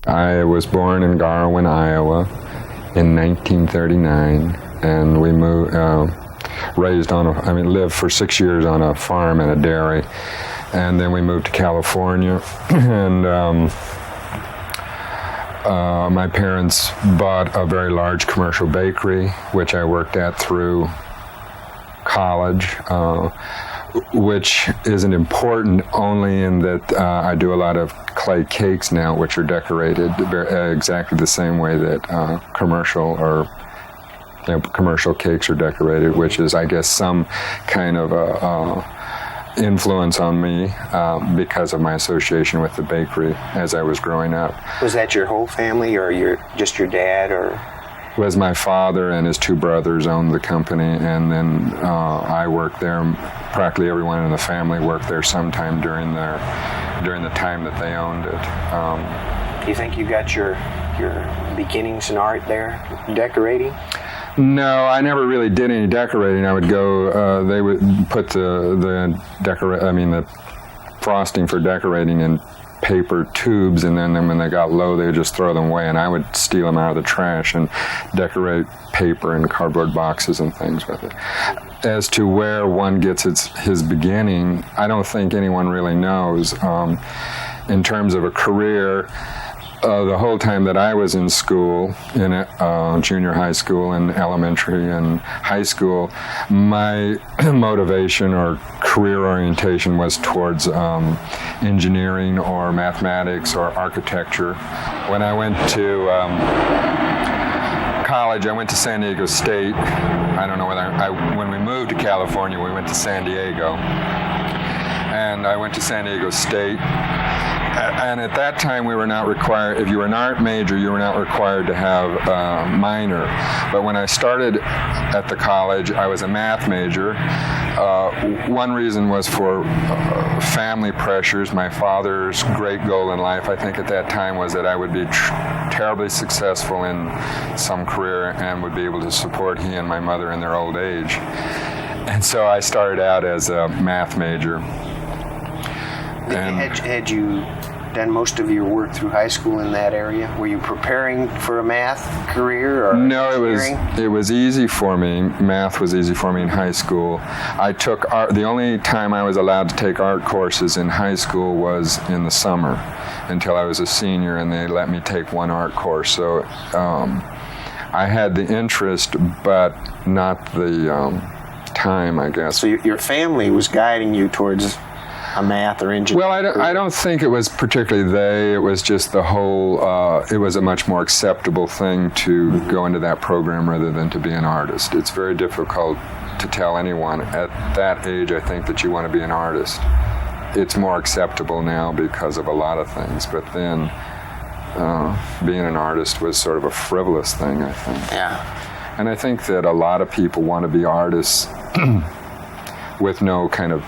I was born in Garwin, Iowa in 1939, and we lived for 6 years on a farm and a dairy, and then we moved to California, and my parents bought a very large commercial bakery, which I worked at through college, which isn't important only in that I do a lot of clay cakes now, which are decorated exactly the same way that commercial cakes are decorated, which is, I guess, some kind of influence on me because of my association with the bakery as I was growing up. Was that your whole family, or just your dad, or? Was my father and his two brothers owned the company, and then I worked there. Practically everyone in the family worked there sometime during the time that they owned it. Do you think you got your beginnings in art there, decorating? No, I never really did any decorating. I would go. They would put the frosting for decorating in paper tubes, and then when they got low, they would just throw them away, and I would steal them out of the trash and decorate paper and cardboard boxes and things with it. As to where one gets his beginning, I don't think anyone really knows. In terms of a career, the whole time that I was in school, in junior high school and elementary and high school, my motivation or career orientation was towards engineering or mathematics or architecture. When I went to college, I went to San Diego State. I don't know whether when we moved to California, we went to San Diego. And I went to San Diego State. And at that time, we were not required, if you were an art major, you were not required to have a minor. But when I started at the college, I was a math major. One reason was for family pressures. My father's great goal in life, I think at that time, was that I would be terribly successful in some career and would be able to support he and my mother in their old age. And so I started out as a math major. Had you done most of your work through high school in that area? Were you preparing for a math career or No, it was easy for me. Math was easy for me in high school. I took art. The only time I was allowed to take art courses in high school was in the summer until I was a senior, and they let me take one art course. So I had the interest, but not the time, I guess. So your family was guiding you towards a math or engineering? Well, I don't think it was particularly they. It was just the whole, it was a much more acceptable thing to go into that program rather than to be an artist. It's very difficult to tell anyone at that age, I think, that you want to be an artist. It's more acceptable now because of a lot of things, but then being an artist was sort of a frivolous thing, I think. Yeah. And I think that a lot of people want to be artists with no kind of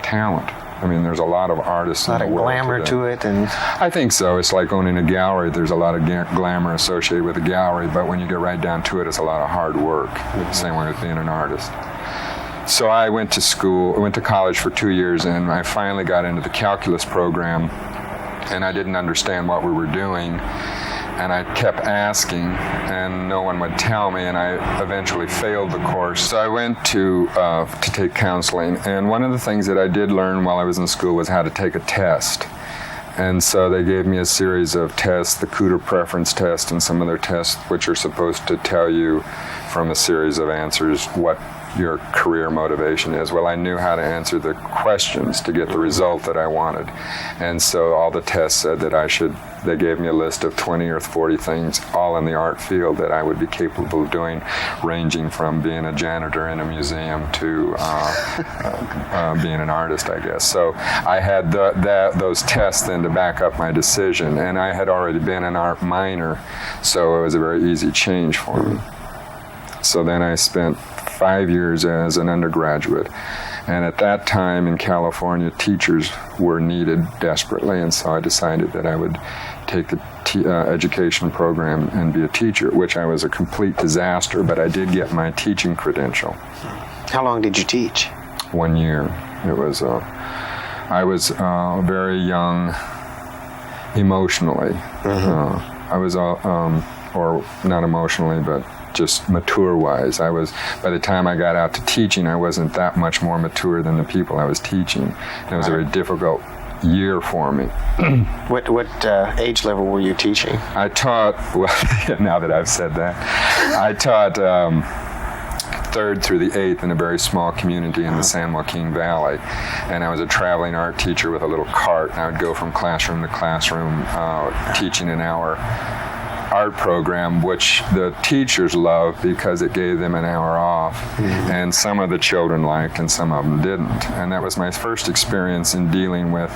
talent. I mean, there's a lot of artists in the world. A lot of glamour to it, and I think so. It's like owning a gallery. There's a lot of glamour associated with a gallery, but when you get right down to it, it's a lot of hard work. Mm-hmm. Same way with being an artist. So I went to college for 2 years, and I finally got into the calculus program, and I didn't understand what we were doing. And I kept asking, and no one would tell me, and I eventually failed the course. So I went to take counseling, and one of the things that I did learn while I was in school was how to take a test. And so they gave me a series of tests, the Cooter preference test and some other tests, which are supposed to tell you from a series of answers what your career motivation is. Well, I knew how to answer the questions to get the result that I wanted. And so all the tests said that they gave me a list of 20 or 40 things, all in the art field, that I would be capable of doing, ranging from being a janitor in a museum to being an artist, I guess. So I had those tests then to back up my decision, and I had already been an art minor, so it was a very easy change for me. So then I spent 5 years as an undergraduate, and at that time in California, teachers were needed desperately, and so I decided that I would take the education program and be a teacher, which I was a complete disaster, but I did get my teaching credential. How long did you teach? 1 year. It was I was very young emotionally. I was, or not emotionally, but just mature-wise. By the time I got out to teaching, I wasn't that much more mature than the people I was teaching. It was a very difficult year for me. What age level were you teaching? I taught, well, now that I've said that, I taught 3rd through the 8th in a very small community in the San Joaquin Valley. And I was a traveling art teacher with a little cart. And I would go from classroom to classroom teaching an hour art program, which the teachers loved because it gave them an hour off. And some of the children liked and some of them didn't. And that was my first experience in dealing with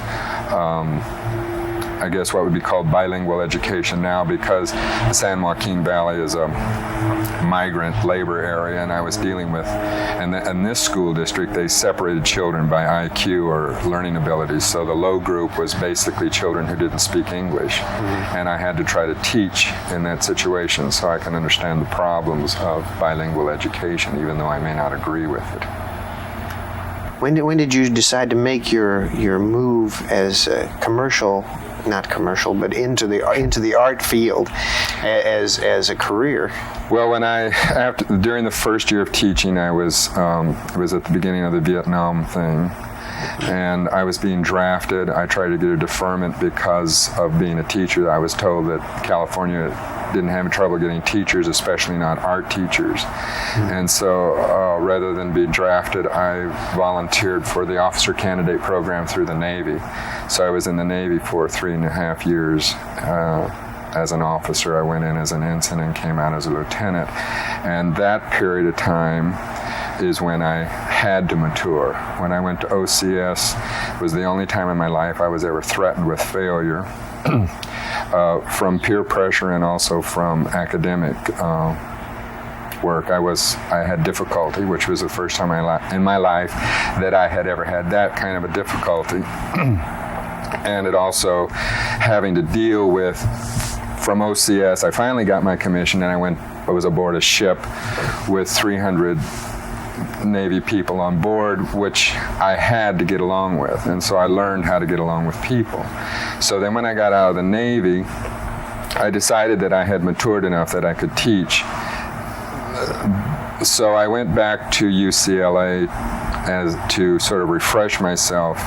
I guess what would be called bilingual education now, because the San Joaquin Valley is a migrant labor area, and I was dealing with, and in this school district, they separated children by IQ or learning abilities. So the low group was basically children who didn't speak English, and I had to try to teach in that situation so I can understand the problems of bilingual education, even though I may not agree with it. When did you decide to make your move as a not commercial, but into the art field as a career? Well, during the first year of teaching, it was at the beginning of the Vietnam thing, and I was being drafted. I tried to get a deferment because of being a teacher. I was told that California didn't have trouble getting teachers, especially not art teachers. And so rather than be drafted, I volunteered for the officer candidate program through the Navy. So I was in the Navy for 3.5 years. As an officer, I went in as an ensign and came out as a lieutenant. And that period of time is when I had to mature. When I went to OCS, it was the only time in my life I was ever threatened with failure. From peer pressure and also from academic work. I had difficulty, which was the first time in my life that I had ever had that kind of a difficulty. And it also having to deal with, from OCS, I finally got my commission and I was aboard a ship with 300 Navy people on board, which I had to get along with. And so I learned how to get along with people. So then when I got out of the Navy, I decided that I had matured enough that I could teach. So I went back to UCLA to sort of refresh myself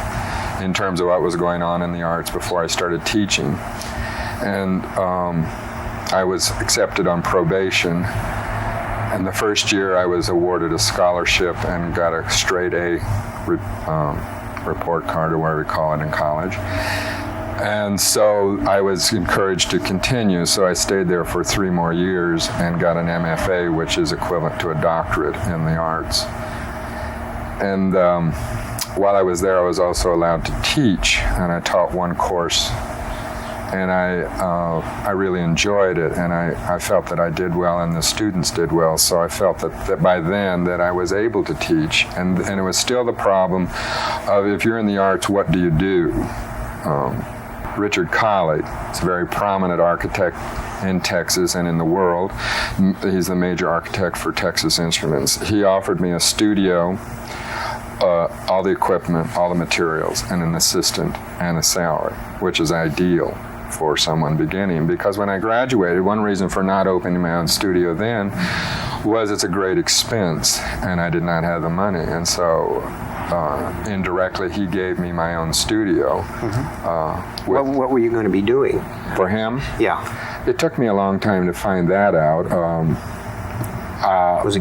in terms of what was going on in the arts before I started teaching. And I was accepted on probation. And the first year I was awarded a scholarship and got a straight A report card, or whatever we call it in college. And so I was encouraged to continue, so I stayed there for 3 more years and got an MFA, which is equivalent to a doctorate in the arts. And while I was there, I was also allowed to teach, and I taught 1 course. And I really enjoyed it, and I felt that I did well and the students did well, so I felt that by then that I was able to teach. And it was still the problem of, if you're in the arts, what do you do? Richard Colley is a very prominent architect in Texas and in the world. He's the major architect for Texas Instruments. He offered me a studio, all the equipment, all the materials, and an assistant and a salary, which is ideal for someone beginning, because when I graduated, one reason for not opening my own studio then was it's a great expense and I did not have the money, and so indirectly he gave me my own studio. What were you going to be doing? For him? Yeah. It took me a long time to find that out.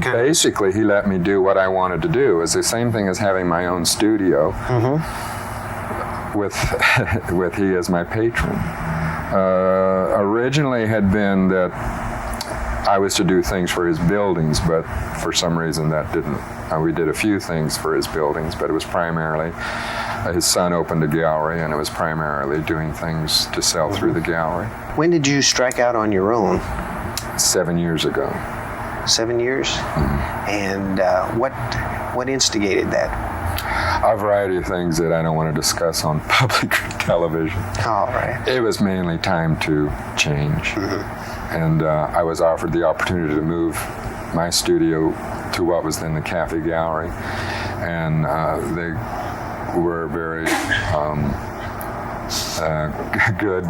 Basically, he let me do what I wanted to do. It was the same thing as having my own studio with he as my patron. Originally had been that I was to do things for his buildings, but for some reason that didn't. We did a few things for his buildings, but it was primarily, his son opened a gallery, and it was primarily doing things to sell through the gallery. When did you strike out on your own? 7 years ago. 7 years? And what instigated that? A variety of things that I don't want to discuss on public television. All right. It was mainly time to change. And I was offered the opportunity to move my studio to what was then the Cafe Gallery. And they were very good.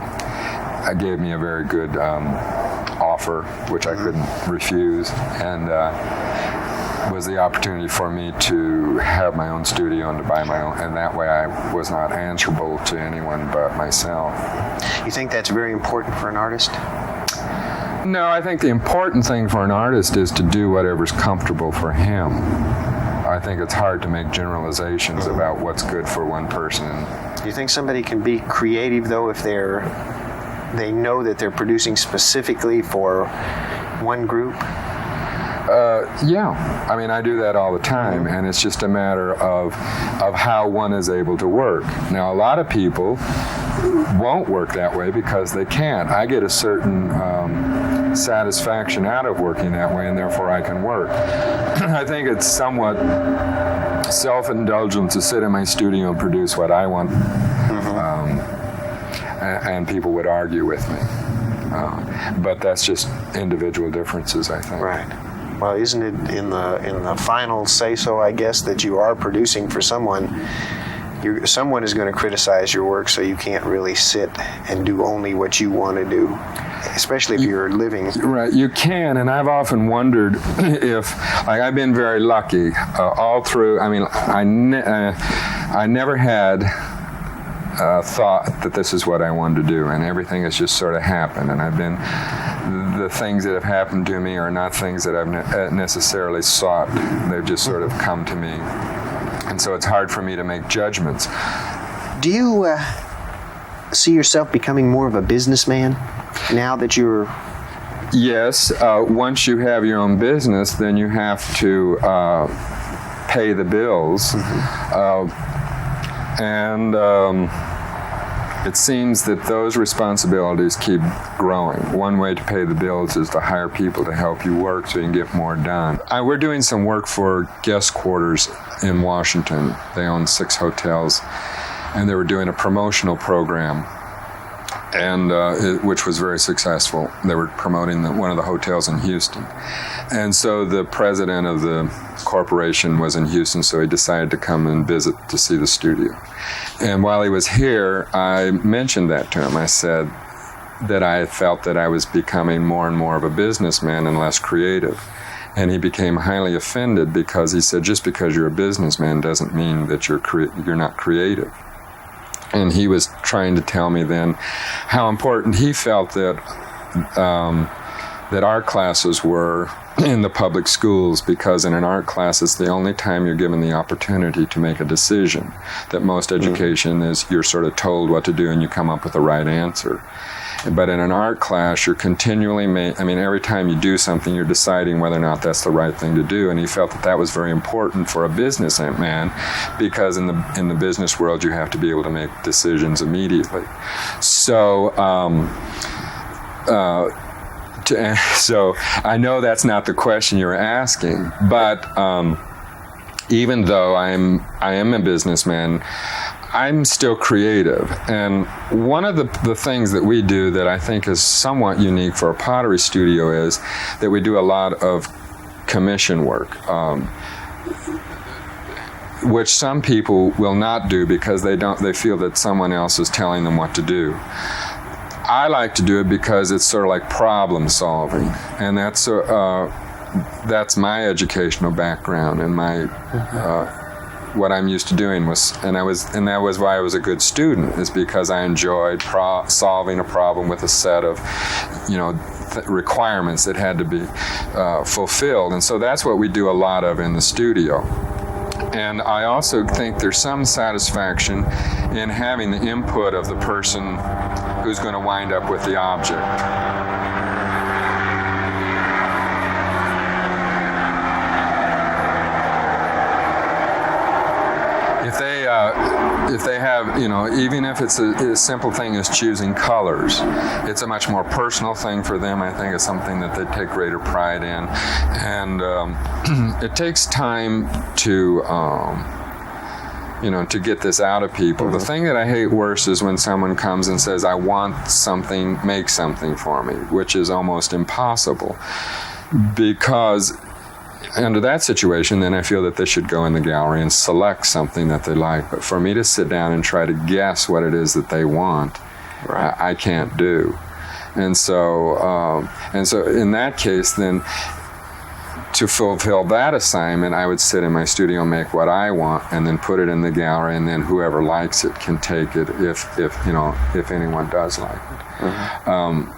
Gave me a very good offer, which I couldn't refuse, and was the opportunity for me to have my own studio and to buy my own, and that way I was not answerable to anyone but myself. You think that's very important for an artist? No, I think the important thing for an artist is to do whatever's comfortable for him. I think it's hard to make generalizations about what's good for one person. Do you think somebody can be creative, though, if they know that they're producing specifically for one group? Yeah. I mean, I do that all the time, and it's just a matter of how one is able to work. Now, a lot of people won't work that way because they can't. I get a certain satisfaction out of working that way, and therefore I can work. I think it's somewhat self-indulgent to sit in my studio and produce what I want, and people would argue with me. But that's just individual differences, I think. Right. Well, isn't it in the final say-so, I guess, that you are producing for someone? Someone is going to criticize your work, so you can't really sit and do only what you want to do, especially if you're living. Right, you can, and I've often wondered if, like, I've been very lucky all through. I mean, I never had thought that this is what I wanted to do, and everything has just sort of happened, and the things that have happened to me are not things that I've necessarily sought. They've just sort of come to me. And so it's hard for me to make judgments. Do you see yourself becoming more of a businessman now that you're... Yes. Once you have your own business, then you have to pay the bills. It seems that those responsibilities keep growing. One way to pay the bills is to hire people to help you work so you can get more done. We're doing some work for guest quarters in Washington. They own 6 hotels, and they were doing a promotional program, and which was very successful. They were promoting one of the hotels in Houston. And so the president of the corporation was in Houston, so he decided to come and visit to see the studio. And while he was here, I mentioned that to him. I said that I felt that I was becoming more and more of a businessman and less creative. And he became highly offended because he said, just because you're a businessman doesn't mean that you're not creative. And he was trying to tell me then how important he felt that art classes were in the public schools, because in an art class it's the only time you're given the opportunity to make a decision. That most education is you're sort of told what to do and you come up with the right answer. But in an art class, you're continually every time you do something, you're deciding whether or not that's the right thing to do. And he felt that was very important for a businessman, because in the business world, you have to be able to make decisions immediately. So, so I know that's not the question you're asking, but even though I am a businessman, I'm still creative. And one of the things that we do that I think is somewhat unique for a pottery studio is that we do a lot of commission work, which some people will not do because they feel that someone else is telling them what to do. I like to do it because it's sort of like problem solving, and that's my educational background, and my what I'm used to doing and that was why I was a good student, is because I enjoyed solving a problem with a set of requirements that had to be fulfilled, and so that's what we do a lot of in the studio. And I also think there's some satisfaction in having the input of the person who's going to wind up with the object. If they have, even if it's a simple thing as choosing colors, it's a much more personal thing for them. I think it's something that they take greater pride in. And it takes time to get this out of people. The thing that I hate worse is when someone comes and says, I want something, make something for me, which is almost impossible, because under that situation, then I feel that they should go in the gallery and select something that they like. But for me to sit down and try to guess what it is that they want, Right. I can't do. And so in that case, then to fulfill that assignment, I would sit in my studio, make what I want, and then put it in the gallery, and then whoever likes it can take it if anyone does like it. Mm-hmm.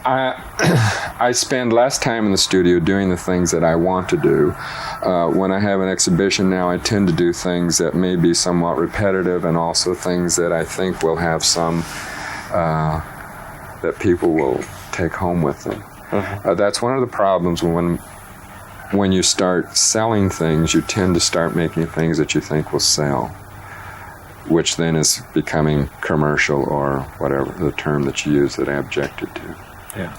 I spend less time in the studio doing the things that I want to do. When I have an exhibition now, I tend to do things that may be somewhat repetitive, and also things that I think will have some that people will take home with them. Mm-hmm. That's one of the problems when you start selling things. You tend to start making things that you think will sell, which then is becoming commercial, or whatever the term that you use that I objected to. Yeah.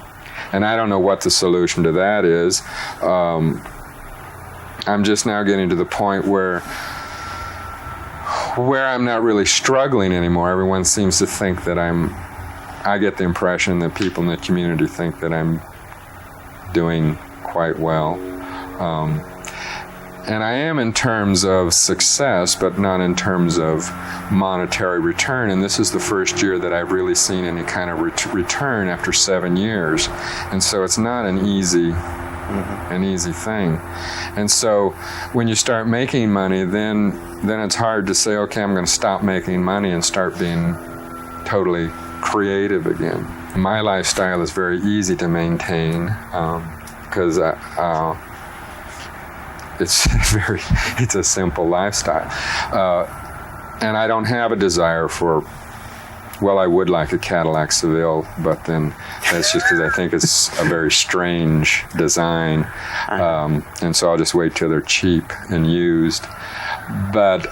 And I don't know what the solution to that is. I'm just now getting to the point where I'm not really struggling anymore. Everyone seems to think that I get the impression that people in the community think that I'm doing quite well. And I am in terms of success, but not in terms of monetary return. And this is the first year that I've really seen any kind of return after 7 years. And so it's not an easy thing. And so when you start making money, then it's hard to say, okay, I'm going to stop making money and start being totally creative again. My lifestyle is very easy to maintain because it's a simple lifestyle, and I don't have a desire for. Well, I would like a Cadillac Seville, but then that's just because I think it's a very strange design, and so I'll just wait till they're cheap and used. But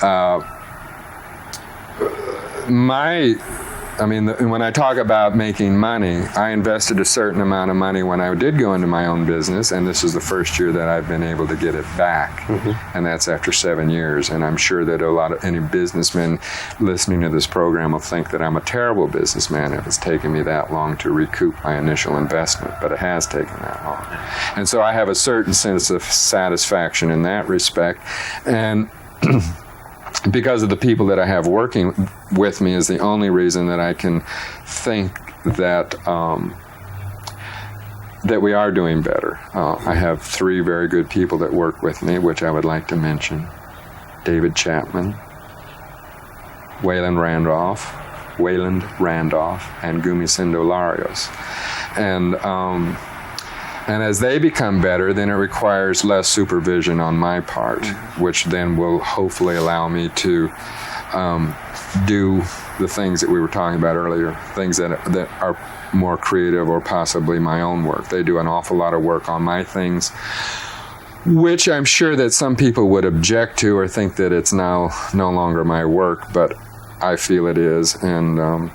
when I talk about making money, I invested a certain amount of money when I did go into my own business, and this is the first year that I've been able to get it back, and that's after 7 years. And I'm sure that any businessmen listening to this program will think that I'm a terrible businessman if it's taken me that long to recoup my initial investment, but it has taken that long. And so I have a certain sense of satisfaction in that respect, and because of the people that I have working with me is the only reason that I can think that that we are doing better. I have 3 very good people that work with me, which I would like to mention: David Chapman, Wayland Randolph, and Gumisendo Larios. And as they become better, then it requires less supervision on my part, which then will hopefully allow me to do the things that we were talking about earlier, things that are more creative or possibly my own work. They do an awful lot of work on my things, which I'm sure that some people would object to or think that it's now no longer my work, but I feel it is. And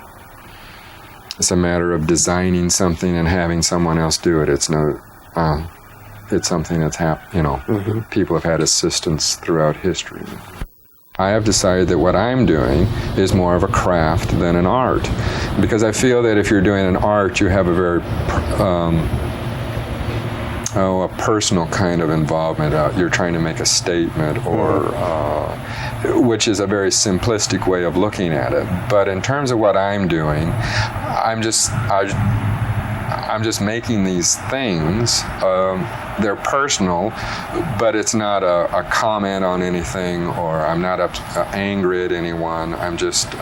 it's a matter of designing something and having someone else do it. It's something that's happened. People have had assistance throughout history. I have decided that what I'm doing is more of a craft than an art, because I feel that if you're doing an art, you have a very a personal kind of involvement. You're trying to make a statement, or which is a very simplistic way of looking at it. But in terms of what I'm doing, I'm just making these things. They're personal, but it's not a comment on anything, or I'm not angry at anyone. I'm just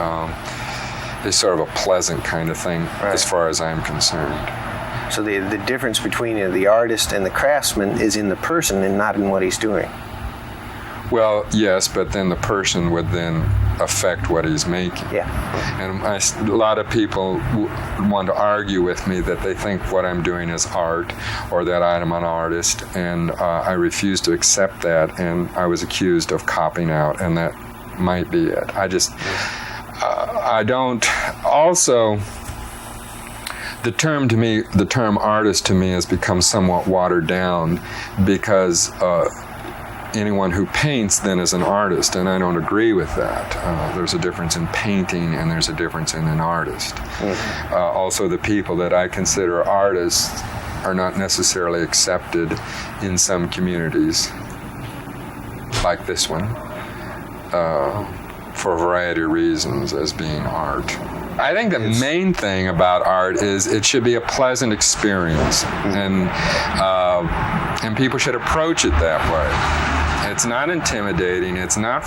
it's sort of a pleasant kind of thing, right, as far as I'm concerned. So the difference between the artist and the craftsman is in the person and not in what he's doing. Well, yes, but then the person would then affect what he's making. Yeah. And a lot of people want to argue with me that they think what I'm doing is art, or that I'm an artist, and I refuse to accept that, and I was accused of copying out, and that might be it. I don't. Also, the term artist to me has become somewhat watered down, because anyone who paints then is an artist, and I don't agree with that. There's a difference in painting, and there's a difference in an artist. Also, the people that I consider artists are not necessarily accepted in some communities, like this one, for a variety of reasons as being art. I think the main thing about art is it should be a pleasant experience, and people should approach it that way. It's not intimidating. It's not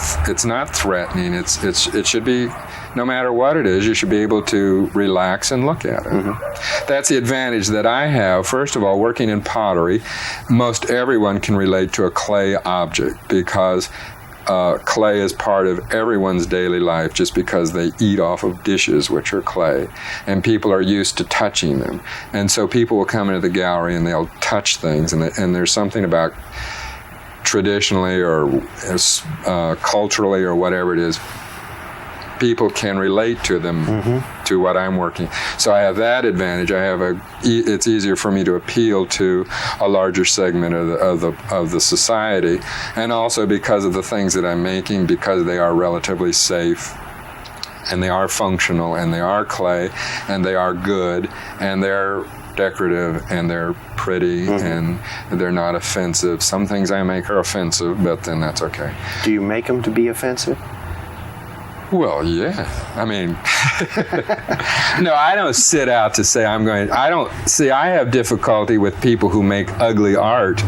threatening. It should be, no matter what it is, you should be able to relax and look at it. Mm-hmm. That's the advantage that I have. First of all, working in pottery, most everyone can relate to a clay object because clay is part of everyone's daily life just because they eat off of dishes which are clay, and people are used to touching them. And so people will come into the gallery and they'll touch things, and there's something about traditionally or culturally or whatever it is, people can relate to them, to what I'm working. So I have that advantage. It's easier for me to appeal to a larger segment of the society, and also because of the things that I'm making, because they are relatively safe, and they are functional, and they are clay, and they are good, and they're decorative, and they're pretty, and they're not offensive. Some things I make are offensive, but then that's okay. Do you make them to be offensive? Well, yeah. I mean, no, I don't sit out to say I have difficulty with people who make ugly art,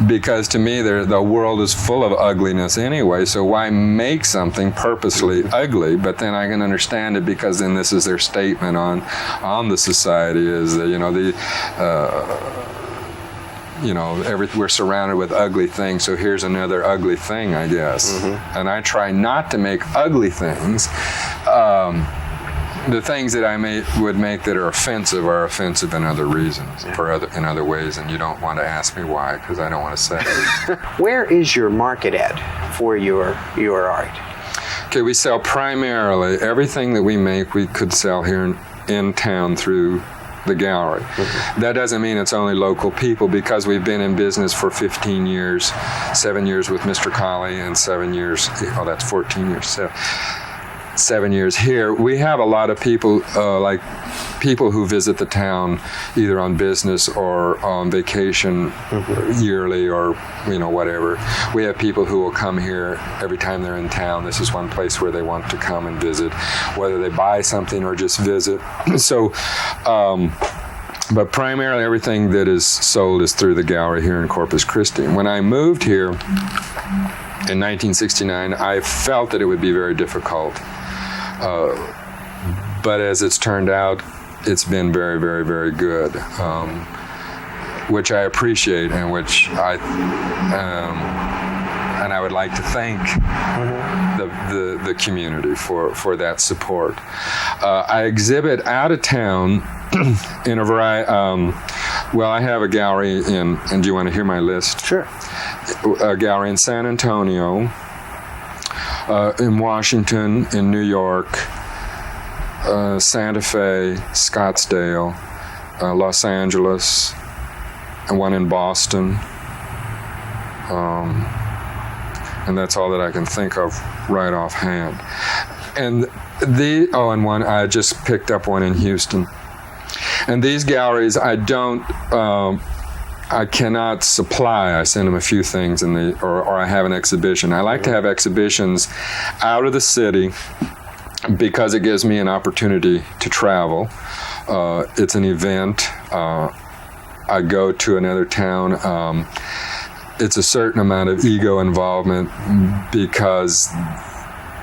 because to me the world is full of ugliness anyway, so why make something purposely ugly? But then I can understand it, because then this is their statement on the society, is that, we're surrounded with ugly things, so here's another ugly thing, I guess. And I try not to make ugly things. The things that I would make that are offensive in other reasons, in other ways, and you don't want to ask me why, because I don't want to say it. Where is your market at for your art? Okay, we sell primarily everything that we make. We could sell here in town through the gallery. That doesn't mean it's only local people, because we've been in business for 15 years, 7 years with Mr. Colley, and 7 years, that's 14 years, so 7 years here. We have a lot of people, like people who visit the town either on business or on vacation yearly, or whatever. We have people who will come here every time they're in town. This is one place where they want to come and visit, whether they buy something or just visit. So but primarily everything that is sold is through the gallery here in Corpus Christi. When I moved here in 1969, I felt that it would be very difficult. But as it's turned out, it's been very, very, very good, which I appreciate, and which I would like to thank the community for that support. I exhibit out of town in a variety. I have a gallery and do you want to hear my list? Sure. A gallery in San Antonio, in Washington, in New York, Santa Fe, Scottsdale, Los Angeles, and one in Boston. And that's all that I can think of right offhand. And and one, I just picked up one in Houston. And these galleries, I cannot supply. I send them a few things, or I have an exhibition. I like to have exhibitions out of the city, because it gives me an opportunity to travel. It's an event. I go to another town. It's a certain amount of ego involvement, because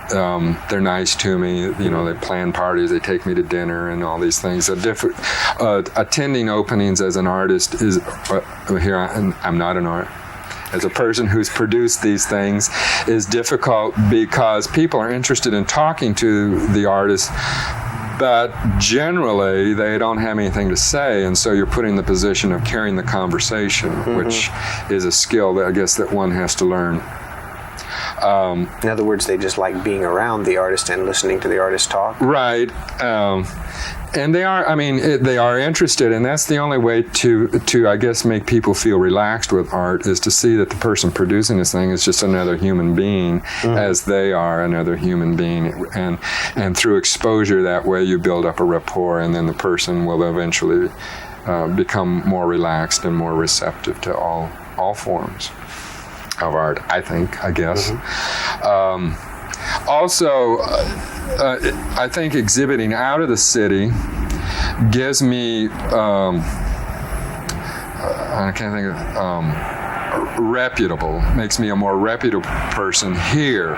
they're nice to me. They plan parties, they take me to dinner, and all these things. Attending openings as an artist is I'm not an artist. As a person who's produced these things, is difficult, because people are interested in talking to the artist, but generally they don't have anything to say, and so you're put in the position of carrying the conversation, which is a skill that I guess that one has to learn. In other words, they just like being around the artist and listening to the artist talk? Right. And they are interested, and that's the only way to I guess, make people feel relaxed with art, is to see that the person producing this thing is just another human being, as they are another human being. And through exposure, that way you build up a rapport, and then the person will eventually become more relaxed and more receptive to all forms of art, I guess. Also, I think exhibiting out of the city gives me, I can't think of, reputable, makes me a more reputable person here.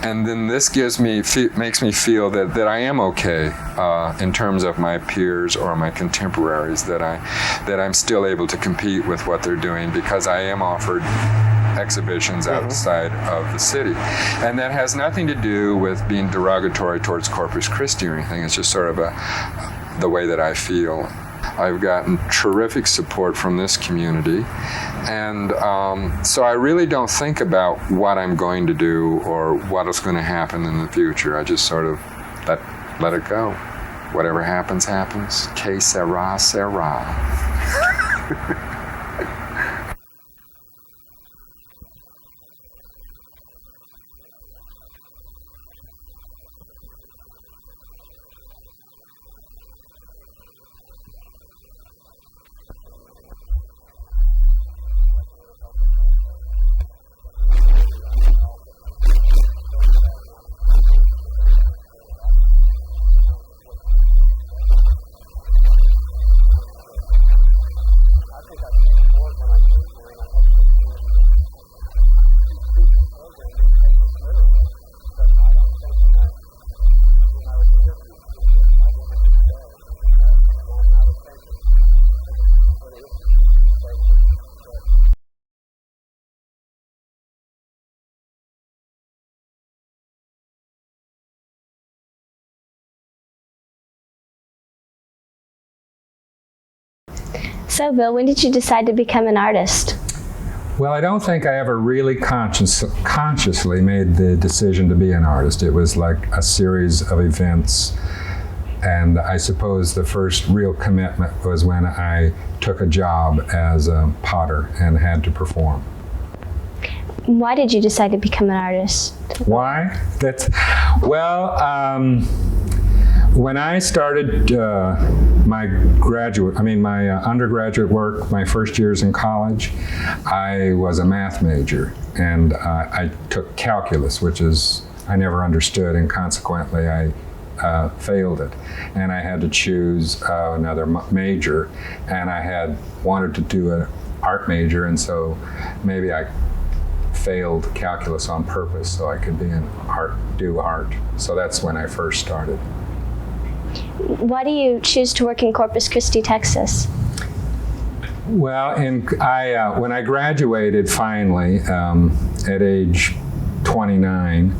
And then this makes me feel that I am okay in terms of my peers or my contemporaries, that I'm still able to compete with what they're doing because I am offered exhibitions outside of the city. And that has nothing to do with being derogatory towards Corpus Christi or anything. It's just sort of the way that I feel. I've gotten terrific support from this community. And so I really don't think about what I'm going to do or what is going to happen in the future. I just sort of let it go. Whatever happens, happens. Que sera, sera. So, Bill, when did you decide to become an artist? Well, I don't think I ever really consciously made the decision to be an artist. It was like a series of events, and I suppose the first real commitment was when I took a job as a potter and had to perform. Why did you decide to become an artist? Why? When I started my undergraduate work, my first years in college, I was a math major, and I took calculus, which I never understood, and consequently I failed it. And I had to choose another major, and I had wanted to do an art major, and so maybe I failed calculus on purpose so I could do art. So that's when I first started. Why do you choose to work in Corpus Christi, Texas? Well, when I graduated finally at age 29,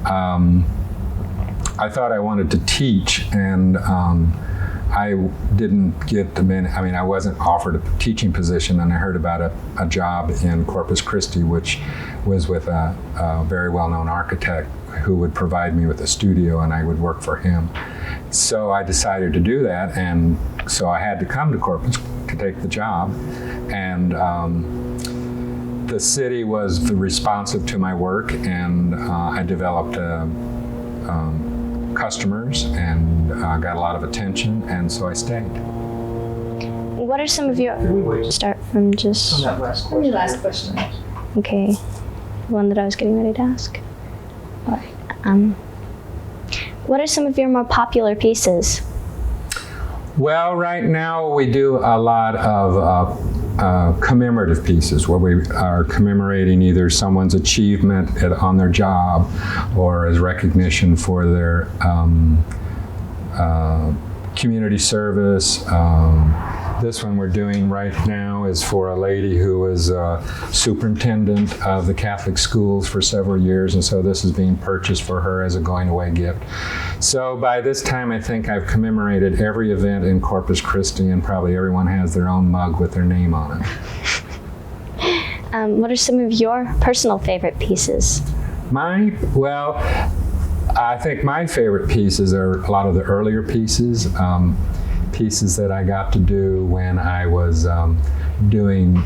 I thought I wanted to teach, and I didn't get I wasn't offered a teaching position, and I heard about a job in Corpus Christi, which was with a very well-known architect who would provide me with a studio, and I would work for him. So I decided to do that, and so I had to come to Corpus to take the job. And the city was responsive to my work, and I developed customers and got a lot of attention, and so I stayed. What are some of your... Start from just... On that last question. Okay. The one that I was getting ready to ask. All right. What are some of your more popular pieces? Well, right now we do a lot of commemorative pieces where we are commemorating either someone's achievement on their job or as recognition for their community service. This one we're doing right now is for a lady who was superintendent of the Catholic schools for several years, and so this is being purchased for her as a going-away gift. So by this time, I think I've commemorated every event in Corpus Christi, and probably everyone has their own mug with their name on it. What are some of your personal favorite pieces? Well, I think my favorite pieces are a lot of the earlier pieces. Pieces that I got to do when I was doing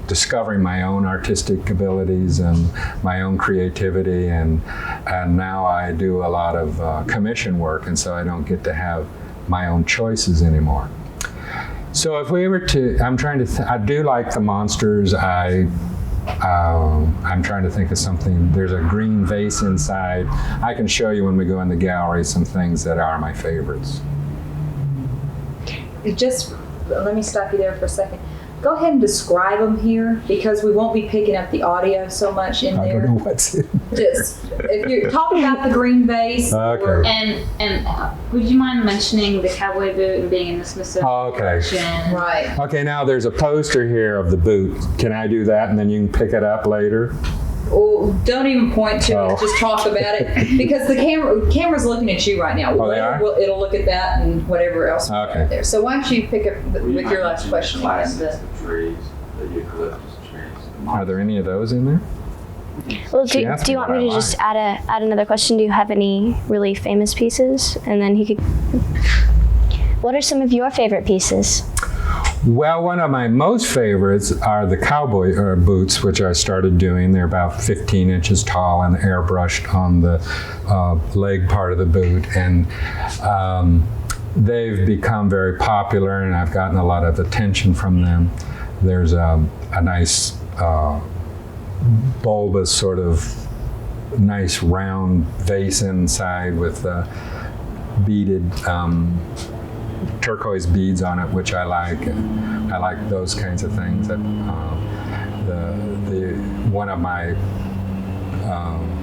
discovering my own artistic abilities and my own creativity, and now I do a lot of commission work, and so I don't get to have my own choices anymore. So if we were to, I'm trying to, I do like the monsters. I'm trying to think of something. There's a green vase inside. I can show you when we go in the gallery some things that are my favorites. Just let me stop you there for a second. Go ahead and describe them here, because we won't be picking up the audio so much in I there. don't know what's in. Just, if you're talking about the green vase. Okay. And would you mind mentioning the cowboy boot and being in the Smithsonian Okay. collection? Right. Okay, now there's a poster here of the boot. Can I do that and then you can pick it up later? Oh, don't even point to Oh. it. Just talk about it, because the camera's looking at you right now. Oh, they are? It'll look at that and whatever else Okay. right there. So why don't you pick up with your last question again? The trees, the eucalyptus trees. Are there any of those in there? Well, She do asked you me want what me to I just add another question? Do you have any really famous pieces? And then he could. What are some of your favorite pieces? Well, one of my most favorites are the cowboy boots, which I started doing. They're about 15 inches tall and airbrushed on the leg part of the boot. And they've become very popular, and I've gotten a lot of attention from them. There's a nice bulbous sort of nice round vase inside with beaded turquoise beads on it, which I like. And I like those kinds of things. That one of my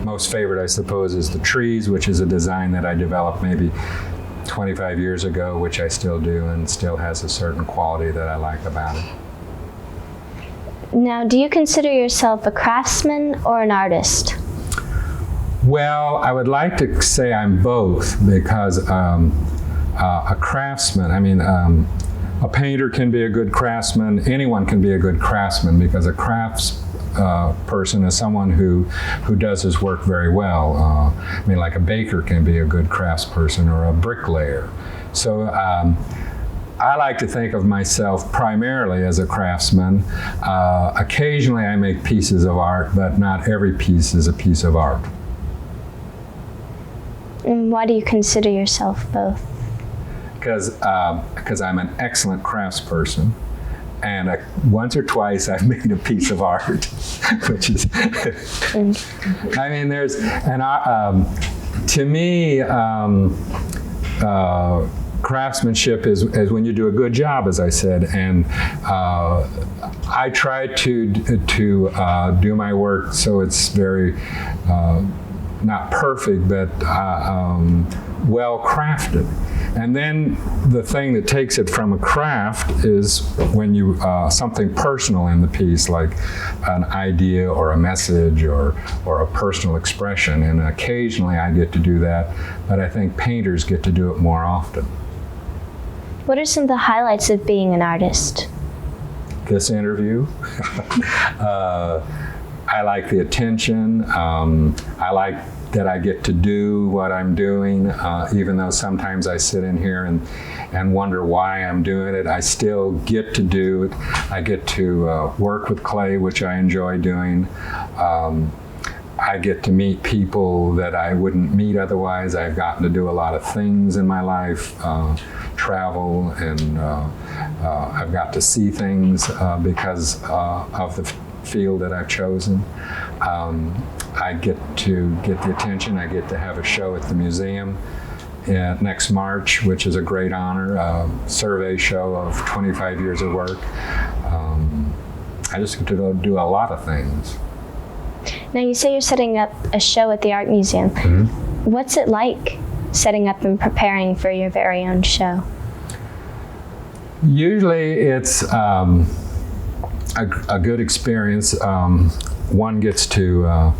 most favorite, I suppose, is the trees, which is a design that I developed maybe 25 years ago, which I still do and still has a certain quality that I like about it. Now, do you consider yourself a craftsman or an artist? Well, I would like to say I'm both, because a craftsman, a painter can be a good craftsman. Anyone can be a good craftsman, because a person is someone who does his work very well. Like a baker can be a good craftsperson, or a bricklayer. So I like to think of myself primarily as a craftsman. Occasionally I make pieces of art, but not every piece is a piece of art. And why do you consider yourself both? Because I'm an excellent craftsperson, and once or twice I've made a piece of art, which is, there's, and to me, craftsmanship is when you do a good job, as I said, and I try to do my work so it's very not perfect, but well crafted. And then the thing that takes it from a craft is when you something personal in the piece, like an idea or a message or a personal expression. And occasionally I get to do that, but I think painters get to do it more often. What are some of the highlights of being an artist? This interview. I like the attention. I like that I get to do what I'm doing, even though sometimes I sit in here and wonder why I'm doing it. I still get to do it. I get to work with clay, which I enjoy doing. I get to meet people that I wouldn't meet otherwise. I've gotten to do a lot of things in my life, travel, and I've got to see things because of the field that I've chosen. I get to get the attention. I get to have a show at the museum next March, which is a great honor, a survey show of 25 years of work. I just get to do a lot of things. Now, you say you're setting up a show at the Art Museum. Mm-hmm. What's it like setting up and preparing for your very own show? Usually it's a good experience. One gets to,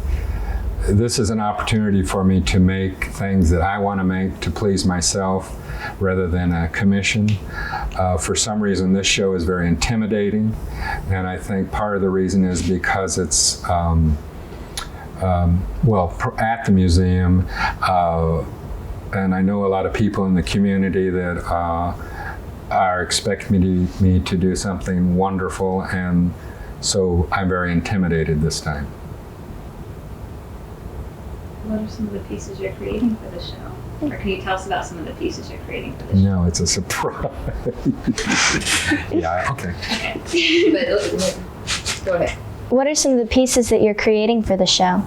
this is an opportunity for me to make things that I want to make to please myself rather than a commission. For some reason, this show is very intimidating, and I think part of the reason is because it's, at the museum, and I know a lot of people in the community that are expecting me to do something wonderful, and so I'm very intimidated this time. What are some of the pieces you're creating for the show? Or can you tell us about some of the pieces you're creating for the show? No, it's a surprise. Yeah, okay. But go ahead. What are some of the pieces that you're creating for the show?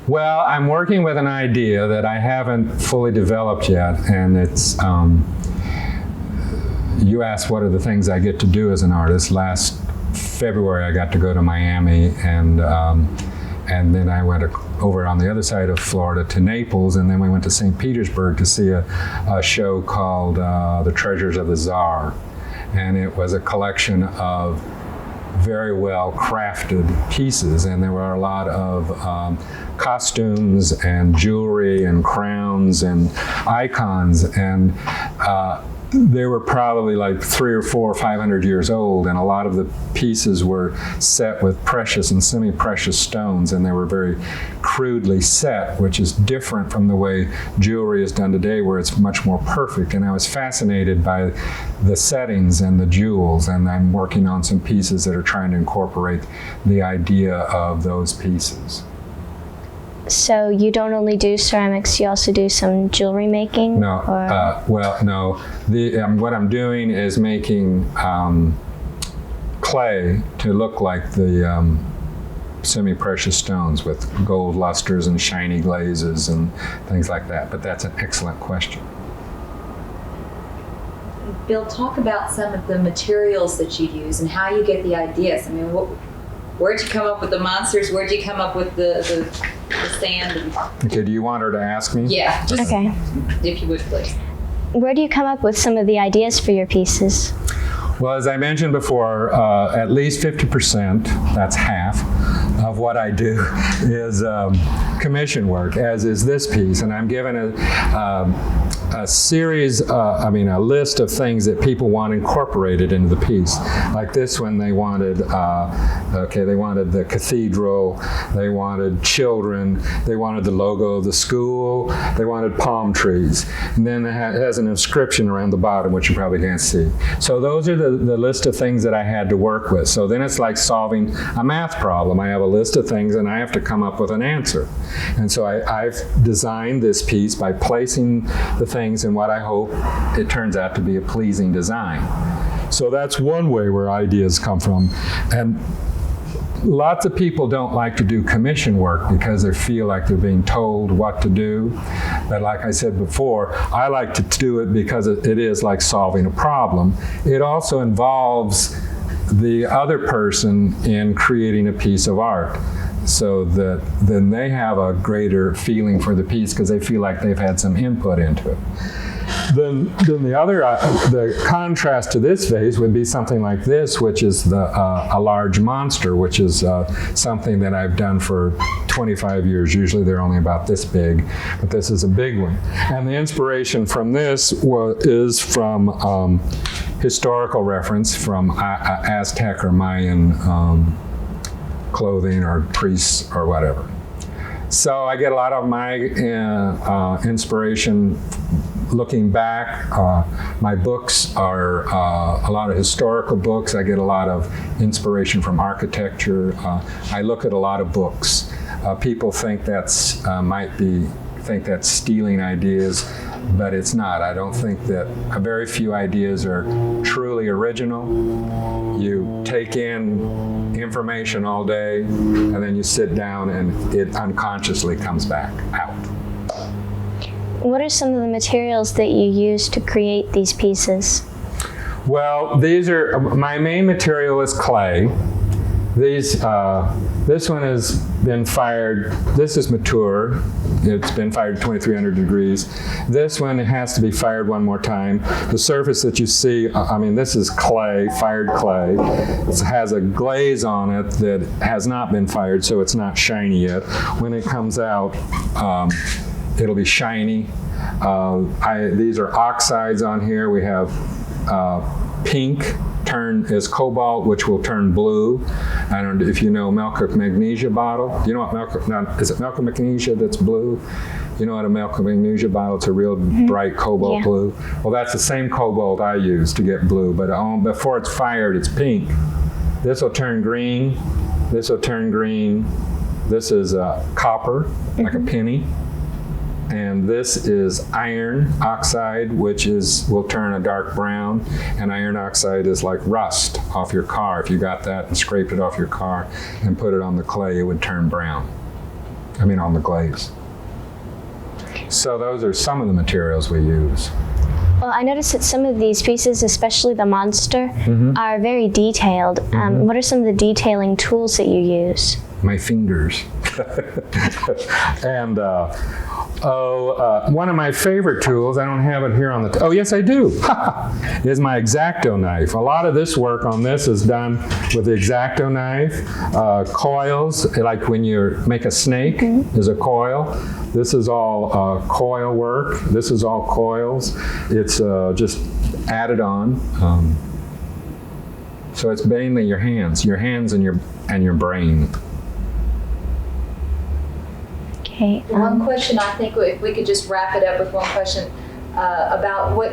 Well, I'm working with an idea that I haven't fully developed yet, and it's, you asked what are the things I get to do as an artist. Last February I got to go to Miami, and then I went over on the other side of Florida to Naples, and then we went to St. Petersburg to see a show called The Treasures of the Tsar. And it was a collection of very well crafted pieces, and there were a lot of costumes and jewelry and crowns and icons, and they were probably like 300 or 400 or 500 years old, and a lot of the pieces were set with precious and semi-precious stones, and they were very crudely set, which is different from the way jewelry is done today, where it's much more perfect. And I was fascinated by the settings and the jewels, and I'm working on some pieces that are trying to incorporate the idea of those pieces. So you don't only do ceramics, you also do some jewelry making? No, no. What I'm doing is making clay to look like the semi-precious stones with gold lusters and shiny glazes and things like that. But that's an excellent question. Bill, talk about some of the materials that you use and how you get the ideas. I mean, where'd you come up with the monsters? Where'd you come up with the sand? Okay, do you want her to ask me? Yeah, just Okay. if you would, please. Where do you come up with some of the ideas for your pieces? Well, as I mentioned before, at least 50%, that's half, of what I do is commission work, as is this piece. And I'm given a series, a list of things that people want incorporated into the piece. Like this one, they wanted, they wanted the cathedral, they wanted children, they wanted the logo of the school, they wanted palm trees. And then it has an inscription around the bottom, which you probably can't see. So those are the list of things that I had to work with. So then it's like solving a math problem. I have a list of things and I have to come up with an answer. And so I've designed this piece by placing the things in what I hope it turns out to be a pleasing design. So that's one way where ideas come from. And lots of people don't like to do commission work because they feel like they're being told what to do. But like I said before, I like to do it because it is like solving a problem. It also involves the other person in creating a piece of art, so that then they have a greater feeling for the piece because they feel like they've had some input into it. Then the contrast to this vase would be something like this, which is a large monster, which is something that I've done for 25 years. Usually they're only about this big, but this is a big one. And the inspiration from this is from historical reference from Aztec or Mayan clothing or priests or whatever. So I get a lot of my inspiration looking back. My books are a lot of historical books. I get a lot of inspiration from architecture. I look at a lot of books. People think that's think that's stealing ideas, but it's not. I don't think that very few ideas are truly original. You take in information all day, and then you sit down and it unconsciously comes back out. What are some of the materials that you use to create these pieces? Well, my main material is clay. This one has been fired, this is mature. It's been fired 2,300 degrees. This one has to be fired one more time. The surface that you see, this is clay, fired clay. It has a glaze on it that has not been fired, so it's not shiny yet. When it comes out, it'll be shiny. These are oxides on here. We have pink is cobalt, which will turn blue. I don't know if you know milk of magnesia bottle. You know what is it milk of magnesia that's blue? You know what a milk of magnesia bottle? It's a real bright cobalt blue. Well, that's the same cobalt I use to get blue, but before it's fired, it's pink. This will turn green. This will turn green. This is copper, like a penny. And this is iron oxide, which will turn a dark brown. And iron oxide is like rust off your car. If you got that and scraped it off your car and put it on the clay, it would turn brown. I mean, on the glaze. So those are some of the materials we use. Well, I noticed that some of these pieces, especially the monster, are very detailed. What are some of the detailing tools that you use? My fingers. And one of my favorite tools, I don't have it here on the, oh yes I do, is my X-Acto knife. A lot of this work on this is done with the X-Acto knife. Coils, like when you make a snake, is a coil. This is all coil work. This is all coils. It's just added on. So it's mainly your hands and your brain. Okay. One question, I think if we could just wrap it up with one question about what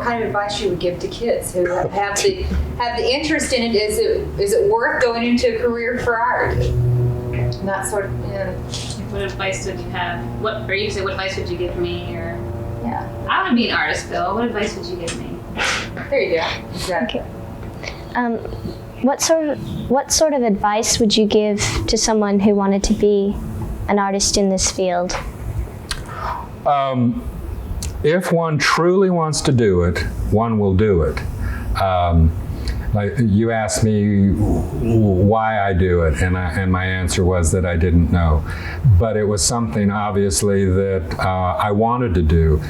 kind of advice you would give to kids who have the interest in it. Is it worth going into a career for art? And that sort of, What advice would you have? What advice would you give me? Or yeah. I want to be an artist, Phil. What advice would you give me? There you go. Exactly. What sort of advice would you give to someone who wanted to be an artist in this field? If one truly wants to do it, one will do it. Like you asked me why I do it, and my answer was that I didn't know. But it was something obviously that I wanted to do.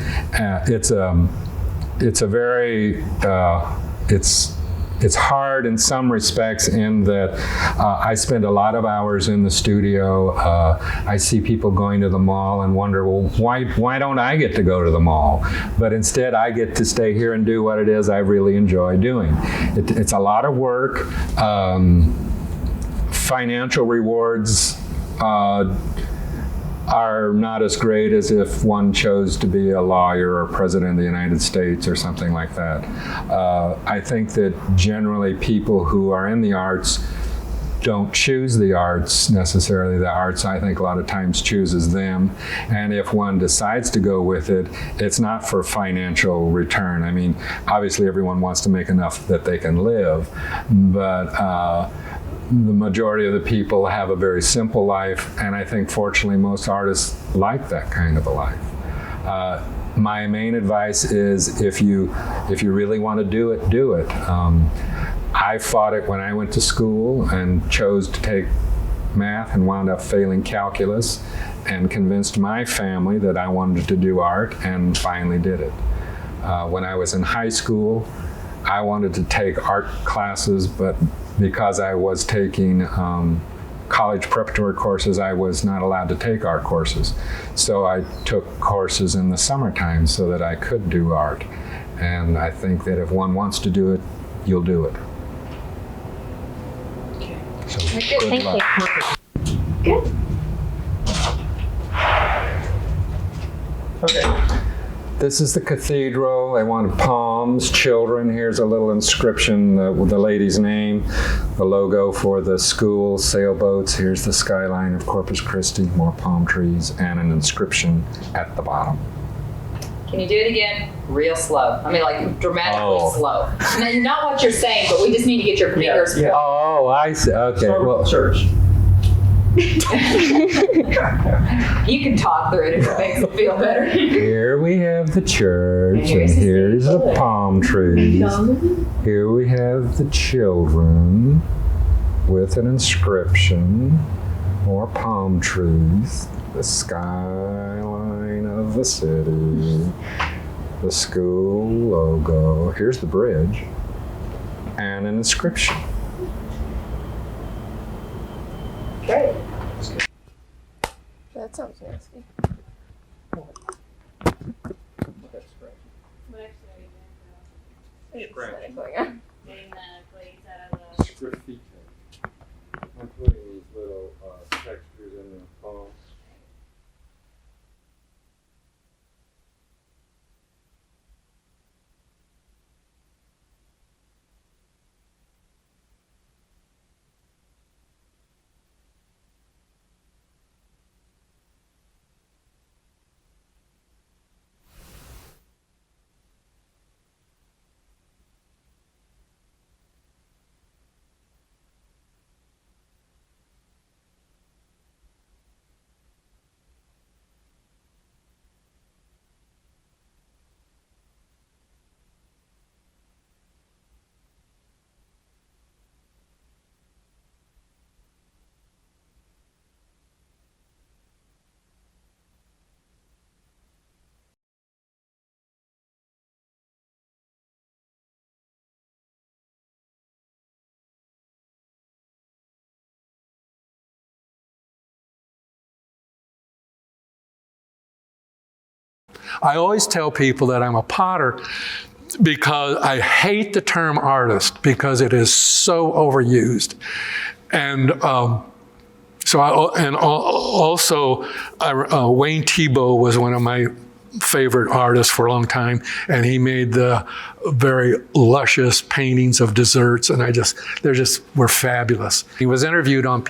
It's hard in some respects in that I spend a lot of hours in the studio. I see people going to the mall and wonder, well, why don't I get to go to the mall? But instead I get to stay here and do what it is I really enjoy doing. It's a lot of work. Financial rewards are not as great as if one chose to be a lawyer or president of the United States or something like that. I think that generally people who are in the arts don't choose the arts necessarily. The arts, I think, a lot of times chooses them. And if one decides to go with it, it's not for financial return. I mean, obviously everyone wants to make enough that they can live, but the majority of the people have a very simple life, and I think fortunately most artists like that kind of a life. My main advice is if you really want to do it, do it. I fought it when I went to school and chose to take math and wound up failing calculus, and convinced my family that I wanted to do art, and finally did it. When I was in high school, I wanted to take art classes, but because I was taking college preparatory courses, I was not allowed to take art courses. So I took courses in the summertime so that I could do art. And I think that if one wants to do it, you'll do it. Okay. So Good. good luck. Good. Okay. This is the cathedral. They wanted palms, children. Here's a little inscription with the lady's name, the logo for the school, sailboats. Here's the skyline of Corpus Christi, more palm trees, and an inscription at the bottom. Can you do it again? Real slow. I mean, like dramatically slow. Not what you're saying, but we just need to get your fingers. Yeah. Oh, I see. Okay. Start with the church. You can talk through it if it makes it feel better. Here we have the church, and Here's the here's the steeple. palm trees. Here we have the children with an inscription, more palm trees, the skyline of the city, the school logo. Here's the bridge, and an inscription. Great. That sounds nasty. What actually are you getting the glaze out of the... Graffiti. I'm putting these little textures in the palms. I always tell people that I'm a potter because I hate the term artist because it is so overused. And Wayne Thiebaud was one of my favorite artists for a long time, and he made the very luscious paintings of desserts, and they were fabulous. He was interviewed on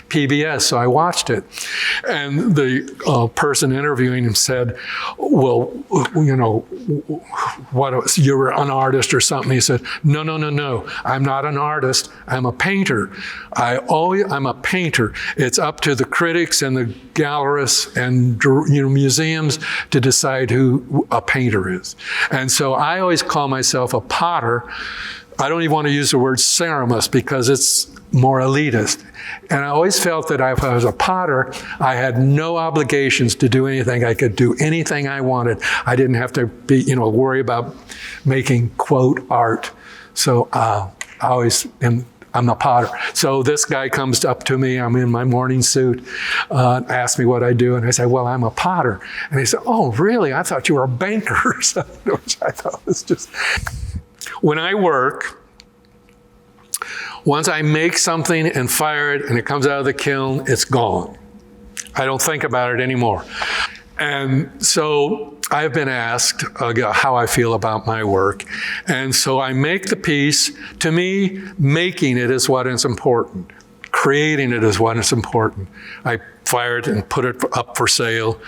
PBS, so I watched it, and the person interviewing him said, well, you know, you were an artist or something. He said, no, I'm not an artist, I'm a painter. I'm a painter. It's up to the critics and the gallerists and museums to decide who a painter is. And so I always call myself a potter. I don't even want to use the word ceramist because it's more elitist. And I always felt that if I was a potter, I had no obligations to do anything. I could do anything I wanted. I didn't have to worry about making, quote, art. So I'm a potter. So this guy comes up to me, I'm in my morning suit, asks me what I do, and I say, well, I'm a potter. And he said, oh, really? I thought you were a banker or something, which I thought was just... When I work, once I make something and fire it and it comes out of the kiln, it's gone. I don't think about it anymore. And so I've been asked how I feel about my work. And so I make the piece. To me, making it is what is important. Creating it is what is important. I fire it and put it up for sale.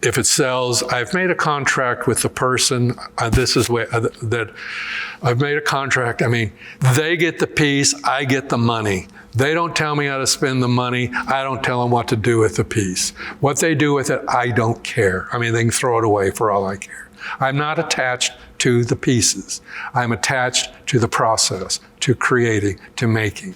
If it sells, I've made a contract with the person. That I've made a contract. I mean, they get the piece, I get the money. They don't tell me how to spend the money. I don't tell them what to do with the piece. What they do with it, I don't care. I mean, they can throw it away for all I care. I'm not attached to the pieces. I'm attached to the process, to creating, to making.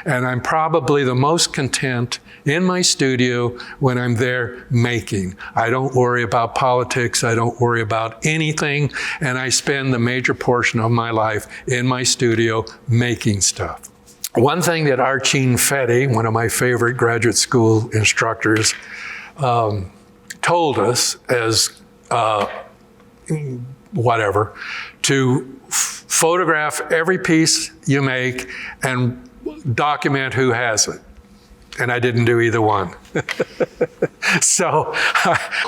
And I'm probably the most content in my studio when I'm there making. I don't worry about politics. I don't worry about anything. And I spend the major portion of my life in my studio making stuff. One thing that Archine Fetty, one of my favorite graduate school instructors, told us as to photograph every piece you make and document who has it. And I didn't do either one. So,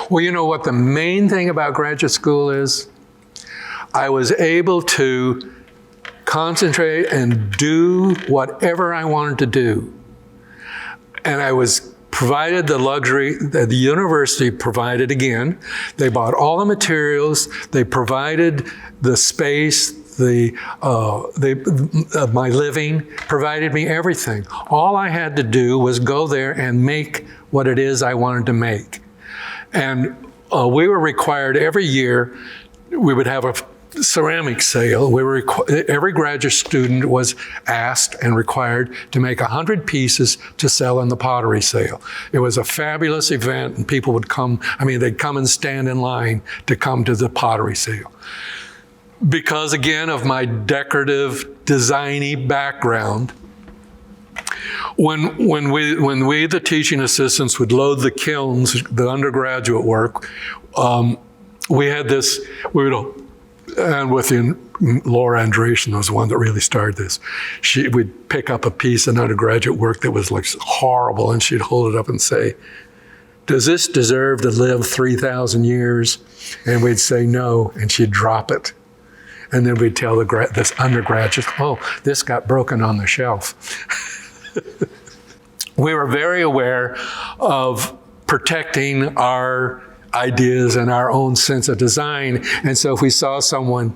well, you know what the main thing about graduate school is? I was able to concentrate and do whatever I wanted to do. And I was provided the luxury that the university provided again. They bought all the materials, they provided the space, my living, provided me everything. All I had to do was go there and make what it is I wanted to make. And we were required every year, we would have a ceramic sale. Every graduate student was asked and required to make 100 pieces to sell in the pottery sale. It was a fabulous event, and people would come, they'd come and stand in line to come to the pottery sale. Because again of my decorative, designy background, when we the teaching assistants would load the kilns, the undergraduate work, we had this. And Laura Andreessen was the one that really started this. We'd pick up a piece of undergraduate work that was like horrible, and she'd hold it up and say, "Does this deserve to live 3,000 years?" And we'd say no, and she'd drop it. And then we'd tell this undergraduate, "Oh, this got broken on the shelf." We were very aware of protecting our ideas and our own sense of design. And so if we saw someone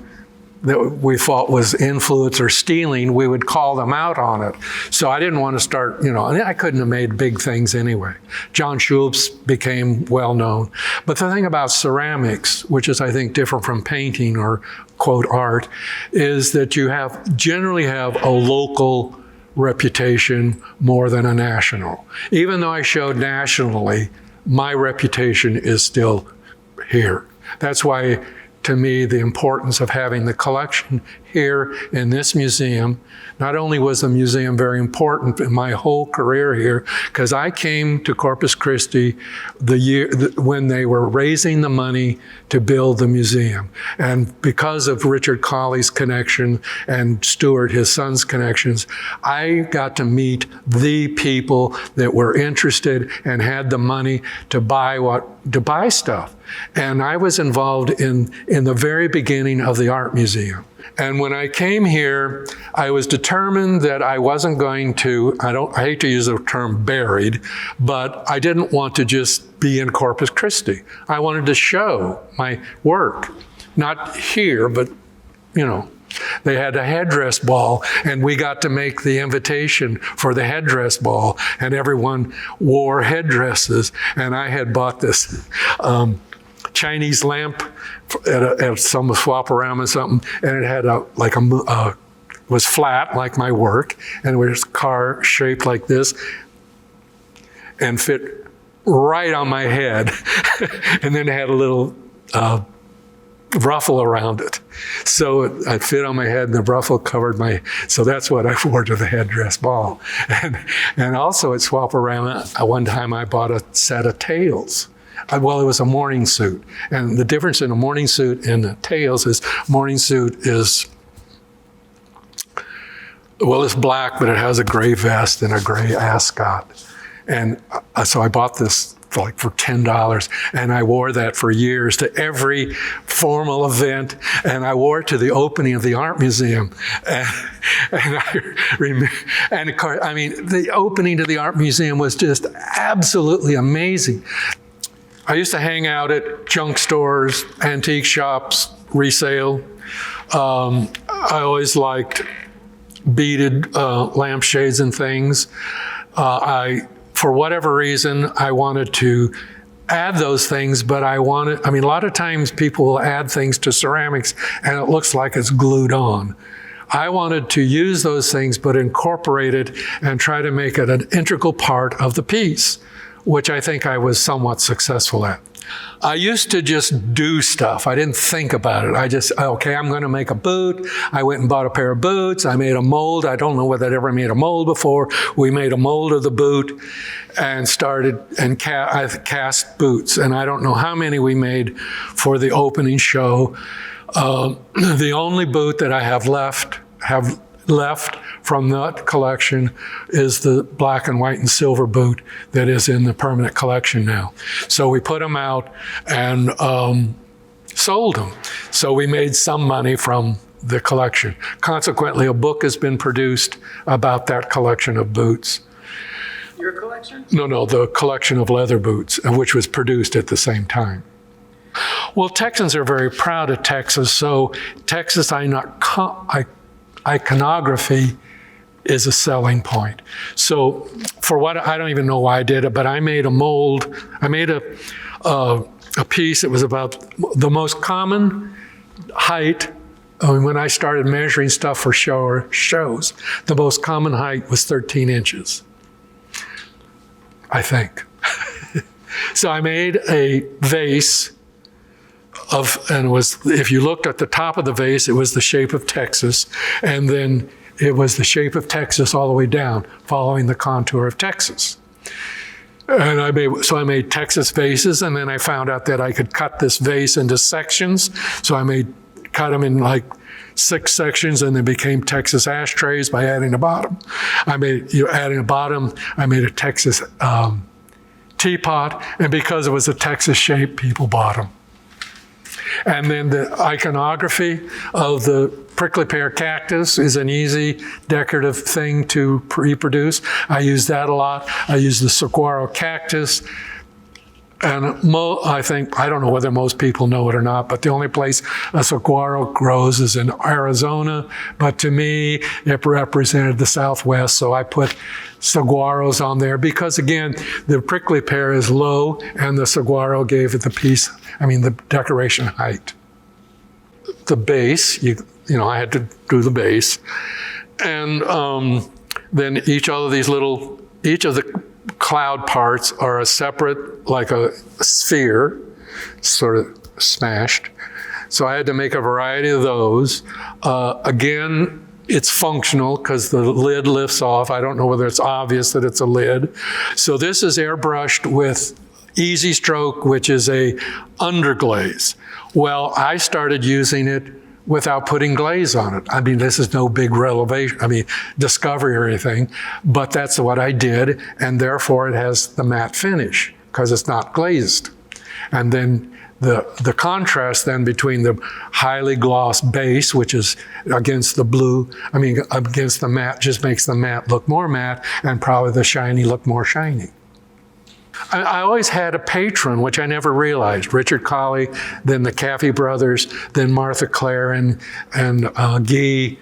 that we thought was influence or stealing, we would call them out on it. So I didn't want to start, I couldn't have made big things anyway. John Schultz became well known. But the thing about ceramics, which is I think different from painting or quote art, is that you generally have a local reputation more than a national. Even though I showed nationally, my reputation is still here. That's why to me the importance of having the collection here in this museum. Not only was the museum very important in my whole career here, because I came to Corpus Christi the year when they were raising the money to build the museum. And because of Richard Colley's connection and Stuart, his son's connections, I got to meet the people that were interested and had the money to buy stuff. And I was involved in the very beginning of the art museum. And when I came here, I was determined that I wasn't going to, I hate to use the term buried, but I didn't want to just be in Corpus Christi. I wanted to show my work, not here, but, you know. They had a headdress ball, and we got to make the invitation for the headdress ball, and everyone wore headdresses. And I had bought this Chinese lamp at some swap-around or something, and it had was flat like my work, and it was a car shaped like this, and fit right on my head, and then it had a little ruffle around it. So it fit on my head, and the ruffle covered so that's what I wore to the headdress ball. And also at Swap Around, one time I bought a set of tails. Well, it was a morning suit. And the difference in a morning suit and the tails is morning suit is, well, it's black, but it has a gray vest and a gray ascot. And so I bought this for $10, and I wore that for years to every formal event, and I wore it to the opening of the art museum. And I remember, and of course, I mean, the opening to the art museum was just absolutely amazing. I used to hang out at junk stores, antique shops, resale. I always liked beaded lampshades and things. For whatever reason, I wanted to add those things, but a lot of times people will add things to ceramics and it looks like it's glued on. I wanted to use those things, but incorporate it and try to make it an integral part of the piece, which I think I was somewhat successful at. I used to just do stuff. I didn't think about it. I'm going to make a boot. I went and bought a pair of boots. I made a mold. I don't know whether I'd ever made a mold before. We made a mold of the boot and started and I cast boots. And I don't know how many we made for the opening show. The only boot that I have left from that collection is the black and white and silver boot that is in the permanent collection now. So we put them out and sold them. So we made some money from the collection. Consequently, a book has been produced about that collection of boots. Your collection? No, the collection of leather boots, which was produced at the same time. Well, Texans are very proud of Texas, so Texas iconography is a selling point. So for what, I don't even know why I did it, but I made a mold. I made a piece that was about the most common height. When I started measuring stuff for shows, the most common height was 13 inches, I think. So I made a vase and if you looked at the top of the vase, it was the shape of Texas, and then it was the shape of Texas all the way down, following the contour of Texas. And I made Texas vases, and then I found out that I could cut this vase into sections. So cut them in like 6 sections, and they became Texas ashtrays by adding a bottom. Adding a bottom, I made a Texas teapot, and because it was a Texas shape, people bought them. And then the iconography of the prickly pear cactus is an easy decorative thing to reproduce. I use that a lot. I use the saguaro cactus. And I don't know whether most people know it or not, but the only place a saguaro grows is in Arizona. But to me, it represented the Southwest, so I put saguaros on there because, again, the prickly pear is low, and the saguaro gave it the decoration height. The base, I had to do the base, and then each of the cloud parts are a separate, like a sphere, sort of smashed, So I had to make a variety of those. Again, it's functional because the lid lifts off. I don't know whether it's obvious that it's a lid. So this is airbrushed with Easy Stroke, which is a underglaze. Well, I started using it without putting glaze on it. I mean, this is no big discovery or anything, but that's what I did, and therefore it has the matte finish because it's not glazed. And then the contrast then between the highly glossed base, which is against the blue, against the matte, just makes the matte look more matte, and probably the shiny look more shiny. I always had a patron, which I never realized. Richard Colley, then the Caffey brothers, then Martha Clare and Guy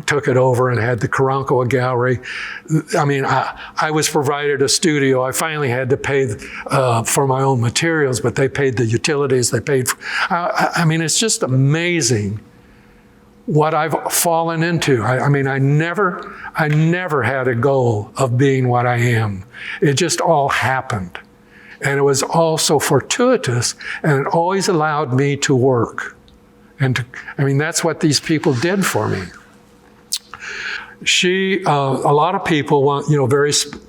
took it over and had the Karankawa Gallery. I mean, I was provided a studio. I finally had to pay for my own materials, but they paid the utilities. They paid for, I mean, it's just amazing what I've fallen into. I never had a goal of being what I am. It just all happened. And it was all so fortuitous, and it always allowed me to work. And that's what these people did for me. A lot of people want,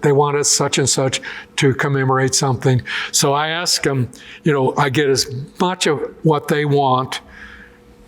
they wanted such and such to commemorate something. So I ask them, I get as much of what they want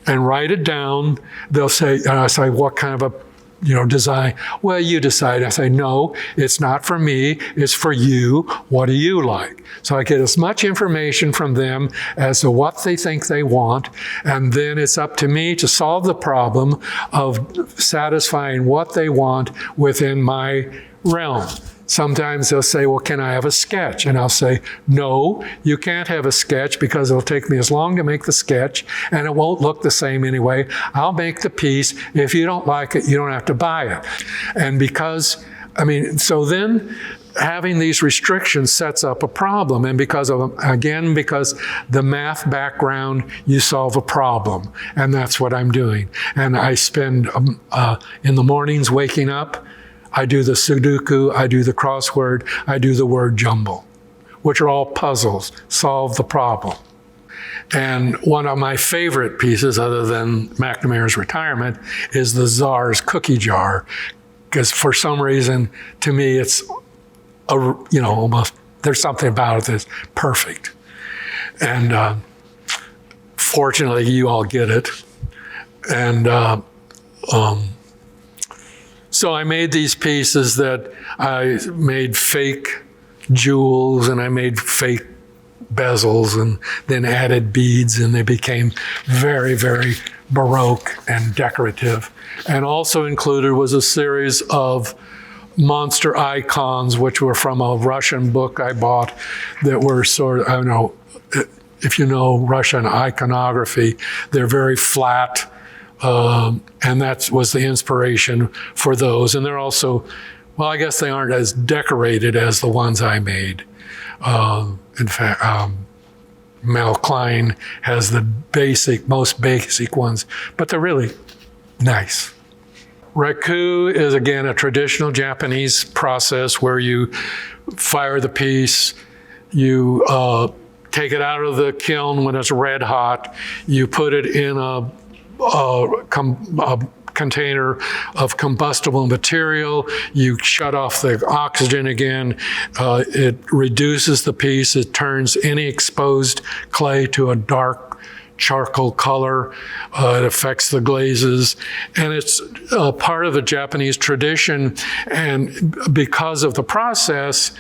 and write it down. They'll say, I say, what kind of a design? Well, you decide. I say, no, it's not for me, it's for you. What do you like? So I get as much information from them as to what they think they want, and then it's up to me to solve the problem of satisfying what they want within my realm. Sometimes they'll say, well, can I have a sketch? And I'll say, no, you can't have a sketch because it'll take me as long to make the sketch and it won't look the same anyway. I'll make the piece. If you don't like it, you don't have to buy it. And so then having these restrictions sets up a problem. And because the math background, you solve a problem. And that's what I'm doing. And I spend in the mornings waking up, I do the Sudoku, I do the crossword, I do the word jumble, which are all puzzles, solve the problem. And one of my favorite pieces, other than McNamara's retirement, is the Tsar's cookie jar, because for some reason, to me, it's almost, there's something about it that's perfect. And fortunately, you all get it. And so I made these pieces that I made fake jewels and I made fake bezels and then added beads, and they became very, very Baroque and decorative. And also included was a series of monster icons, which were from a Russian book I bought that were sort of, I don't know if you know Russian iconography, they're very flat. And that was the inspiration for those. And they're also, well, I guess they aren't as decorated as the ones I made. In fact, Mel Klein has the most basic ones, but they're really nice. Raku is, again, a traditional Japanese process where you fire the piece, you take it out of the kiln when it's red hot, you put it in a container of combustible material, you shut off the oxygen again, it reduces the piece, it turns any exposed clay to a dark charcoal color, it affects the glazes, and it's part of the Japanese tradition, and because of the process,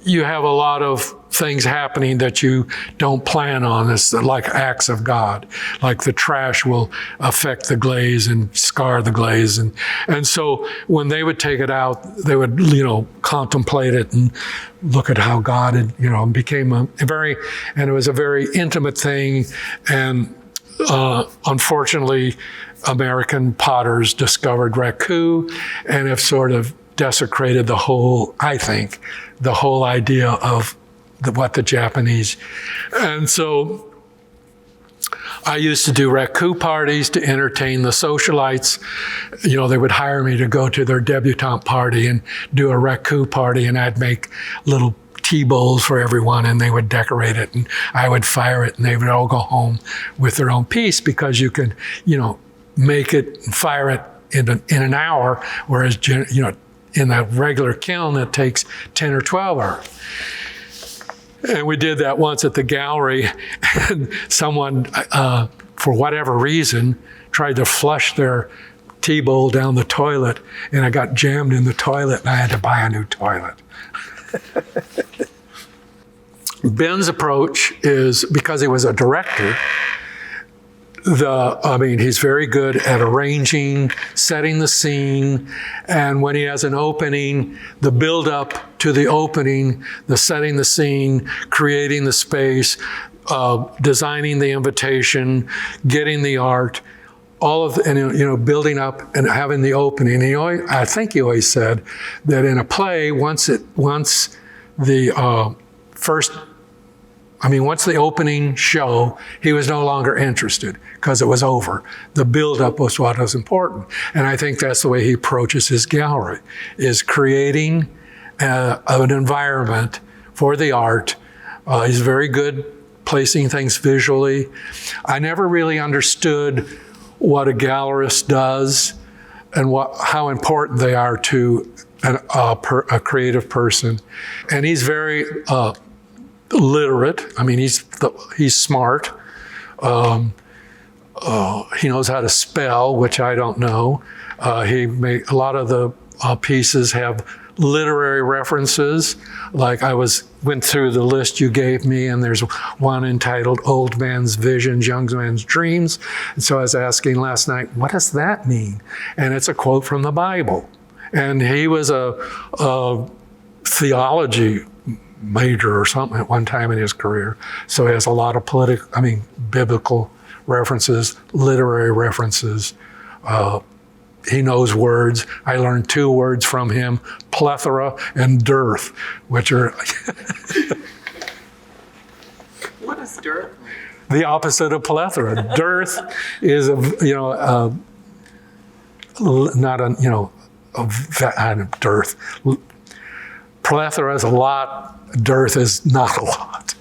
you have a lot of things happening that you don't plan on. It's like acts of God. Like the trash will affect the glaze and scar the glaze. And so when they would take it out, they would, contemplate it and look at how God had, became and it was a very intimate thing. And unfortunately, American potters discovered raku and have sort of desecrated the whole idea of what the Japanese. And so I used to do raku parties to entertain the socialites. They would hire me to go to their debutante party and do a raku party, and I'd make little tea bowls for everyone, and they would decorate it, and I would fire it, and they would all go home with their own piece, because you could, make it and fire it in an hour, whereas, in a regular kiln, it takes 10 or 12 hours. And we did that once at the gallery, and someone, for whatever reason, tried to flush their tea bowl down the toilet, and I got jammed in the toilet, and I had to buy a new toilet. Ben's approach is, because he was a director, he's very good at arranging, setting the scene, and when he has an opening, the build up to the opening, the setting the scene, creating the space, designing the invitation, getting the art, all of, and building up and having the opening. And I think he always said that in a play, once the opening show, he was no longer interested because it was over. The build-up was what was important. And I think that's the way he approaches his gallery, is creating an environment for the art. He's very good placing things visually. I never really understood what a gallerist does and how important they are to a creative person. And he's very literate. He's smart. He knows how to spell, which I don't know. A lot of the pieces have literary references. Like went through the list you gave me, and there's one entitled "Old Man's Visions, Young Man's Dreams." And so I was asking last night, what does that mean? And it's a quote from the Bible. And he was a theology major or something at one time in his career. So he has a lot of biblical references, literary references. He knows words. I learned 2 words from him, plethora and dearth, which are... What is dearth? The opposite of plethora. Dearth is dearth. Plethora is a lot, dearth is not a lot.